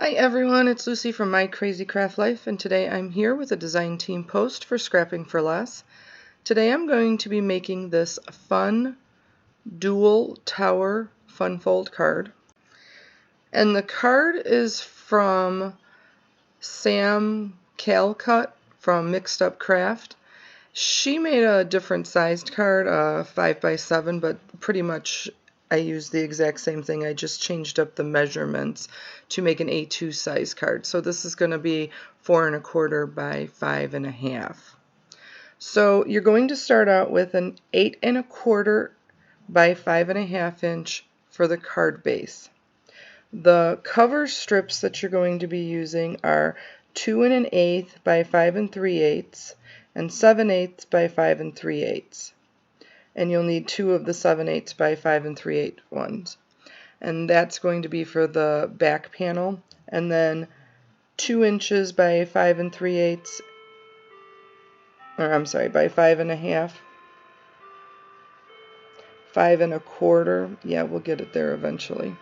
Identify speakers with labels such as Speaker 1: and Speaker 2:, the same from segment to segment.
Speaker 1: Hi everyone, it's Lucy from My Crazy Craft Life, and today I'm here with a design team post for Scrapping for Less. Today I'm going to be making this fun dual tower fun fold card. And the card is from Sam Calcutt from Mixed Up Craft. She made a different sized card, 5x7, but pretty much I used the exact same thing. I just changed up the measurements to make an A2 size card. So this is going to be 4 1/4 by 5 1/2. So you're going to start out with an 8 1/4 by 5 1/2 inch for the card base. The cover strips that you're going to be using are 2 1/8 by 5 3/8 and 7/8 by 5 3/8. And you'll need 2 of the 7/8 by 5 3/8 ones. And that's going to be for the back panel. And then 2 inches by 5 3/8, or I'm sorry, by 5 1/2. 5 1/4, yeah, we'll get it there eventually.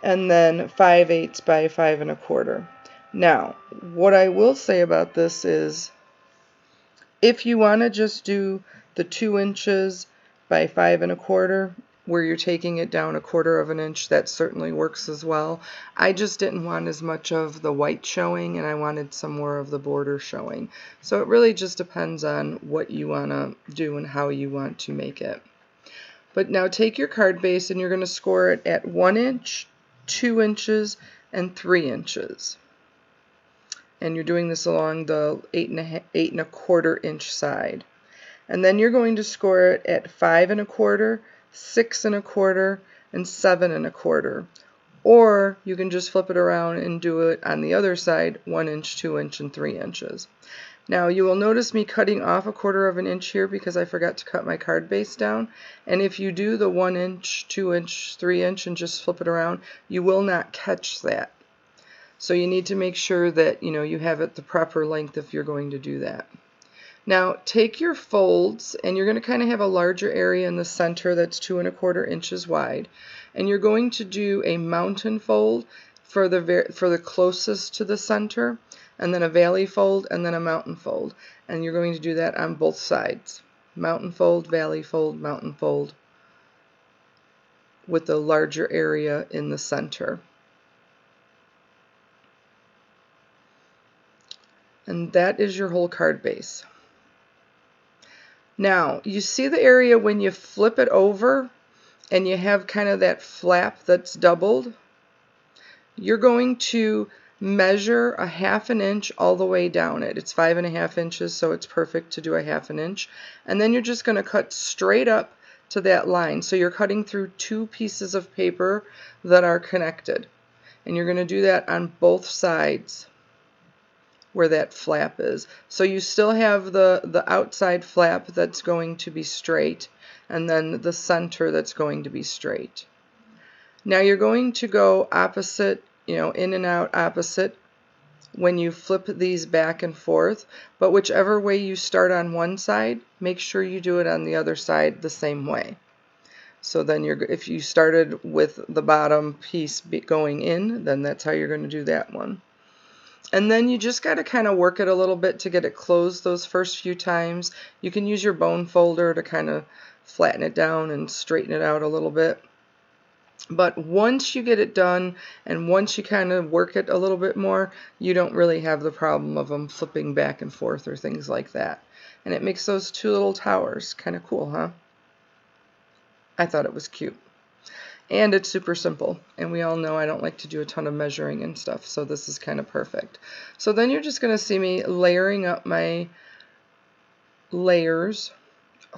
Speaker 1: And then 5/8 by 5 1/4. Now, what I will say about this is, if you want to just do the 2 inches by 5 1/4, where you're taking it down 1/4 of an inch, that certainly works as well. I just didn't want as much of the white showing, and I wanted some more of the border showing. So it really just depends on what you want to do and how you want to make it. But now take your card base and you're going to score it at 1 inch, 2 inches, and 3 inches. And you're doing this along the 8 1/4 inch side. And then you're going to score it at 5 1/4, 6 1/4, and 7 1/4. Or you can just flip it around and do it on the other side, 1 inch, 2 inch, and 3 inches. Now you will notice me cutting off 1/4 of an inch here because I forgot to cut my card base down. And if you do the 1 inch, 2 inch, 3 inch and just flip it around, you will not catch that. So you need to make sure that you have it the proper length if you're going to do that. Now take your folds, and you're going to kind of have a larger area in the center that's 2 1/4 inches wide, and you're going to do a mountain fold for the closest to the center, and then a valley fold, and then a mountain fold, and you're going to do that on both sides. Mountain fold, valley fold, mountain fold, with the larger area in the center. And that is your whole card base. Now, you see the area when you flip it over and you have kind of that flap that's doubled? You're going to measure a 1/2 inch all the way down it. It's 5 1/2 inches, so it's perfect to do a 1/2 inch. And then you're just going to cut straight up to that line. So you're cutting through 2 pieces of paper that are connected. And you're going to do that on both sides where that flap is. So you still have the outside flap that's going to be straight, and then the center that's going to be straight. Now you're going to go opposite, in and out opposite when you flip these back and forth, but whichever way you start on one side, make sure you do it on the other side the same way. So then if you started with the bottom piece going in, then that's how you're going to do that one. And then you just got to kind of work it a little bit to get it closed those first few times. You can use your bone folder to kind of flatten it down and straighten it out a little bit. But once you get it done and once you kind of work it a little bit more, you don't really have the problem of them flipping back and forth or things like that. And it makes those 2 little towers kind of cool, huh? I thought it was cute. And it's super simple, and we all know I don't like to do a ton of measuring and stuff, so this is kind of perfect. So then you're just going to see me layering up my layers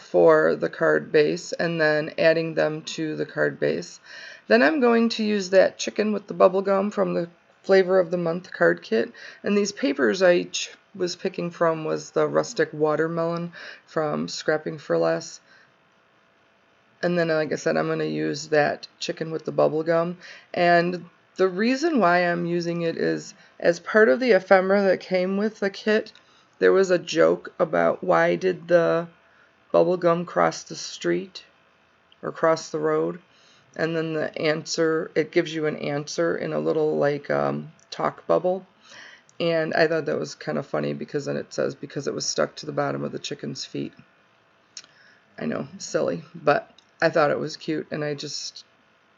Speaker 1: for the card base and then adding them to the card base. Then I'm going to use that chicken with the bubble gum from the Flavor of the Month card kit, and these papers I was picking from was the Rustic Watermelon from Scrapping for Less. And then, like I said, I'm going to use that chicken with the bubble gum. And the reason why I'm using it is, as part of the ephemera that came with the kit, there was a joke about why did the bubble gum cross the street or cross the road. and then the answer, it gives you an answer in a little like talk bubble. And I thought that was kind of funny because then it says because it was stuck to the bottom of the chicken's feet. I know, silly, but I thought it was cute, and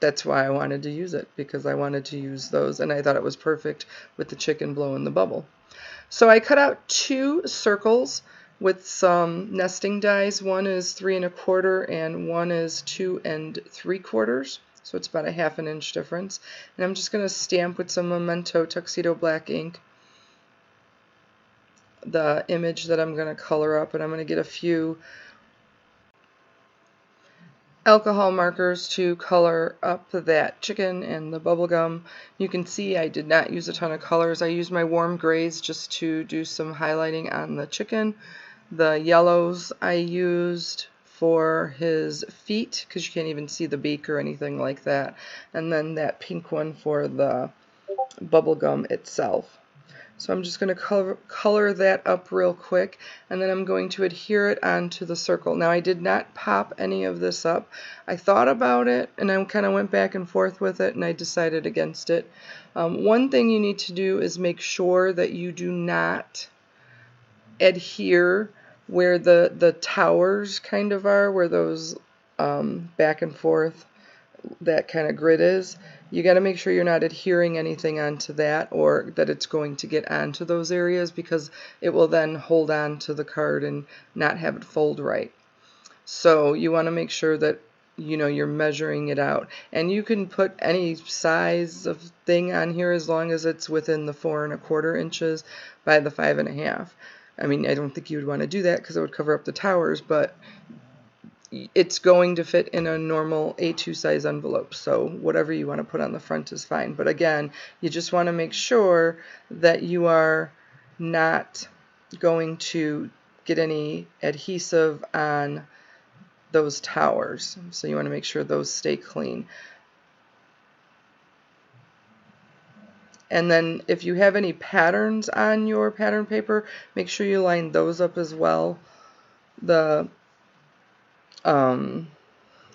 Speaker 1: that's why I wanted to use it, because I wanted to use those, and I thought it was perfect with the chicken blowing the bubble. So I cut out 2 circles with some nesting dies. One is 3 1/4 and one is 2 3/4. So it's about a 1/2 inch difference. And I'm just going to stamp with some Memento Tuxedo Black ink the image that I'm going to color up, and I'm going to get a few alcohol markers to color up that chicken and the bubble gum. You can see I did not use a ton of colors. I used my warm grays just to do some highlighting on the chicken. The yellows I used for his feet, because you can't even see the beak or anything like that. And then that pink one for the bubble gum itself. So I'm just going to color that up real quick, and then I'm going to adhere it onto the circle. Now I did not pop any of this up. I thought about it, and I kind of went back and forth with it, and I decided against it. One thing you need to do is make sure that you do not adhere where the towers kind of are, where those back and forth, that kind of grid is. You got to make sure you're not adhering anything onto that, or that it's going to get onto those areas, because it will then hold on to the card and not have it fold right. So you want to make sure that you're measuring it out, and you can put any size of thing on here as long as it's within the 4 1/4 inches by the 5 1/2. I mean, I don't think you would want to do that because it would cover up the towers, but it's going to fit in a normal A2 size envelope, so whatever you want to put on the front is fine. But again, you just want to make sure that you are not going to get any adhesive on those towers, so you want to make sure those stay clean. And then if you have any patterns on your pattern paper, make sure you line those up as well. The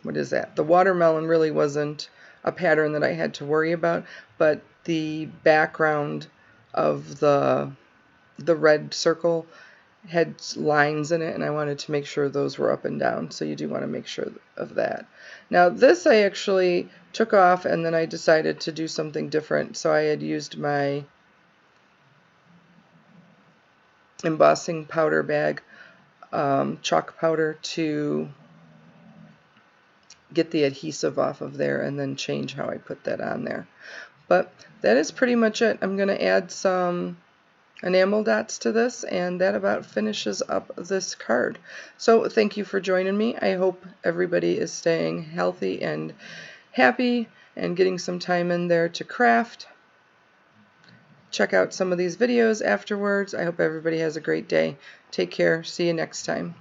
Speaker 1: what is that? The watermelon really wasn't a pattern that I had to worry about, but the background of the red circle had lines in it, and I wanted to make sure those were up and down, so you do want to make sure of that. Now this I actually took off, and then I decided to do something different. So I had used my embossing powder bag, chalk powder, to get the adhesive off of there, and then change how I put that on there. But that is pretty much it. I'm going to add some enamel dots to this, and that about finishes up this card. So thank you for joining me. I hope everybody is staying healthy and happy and getting some time in there to craft. Check out some of these videos afterwards. I hope everybody has a great day. Take care. See you next time.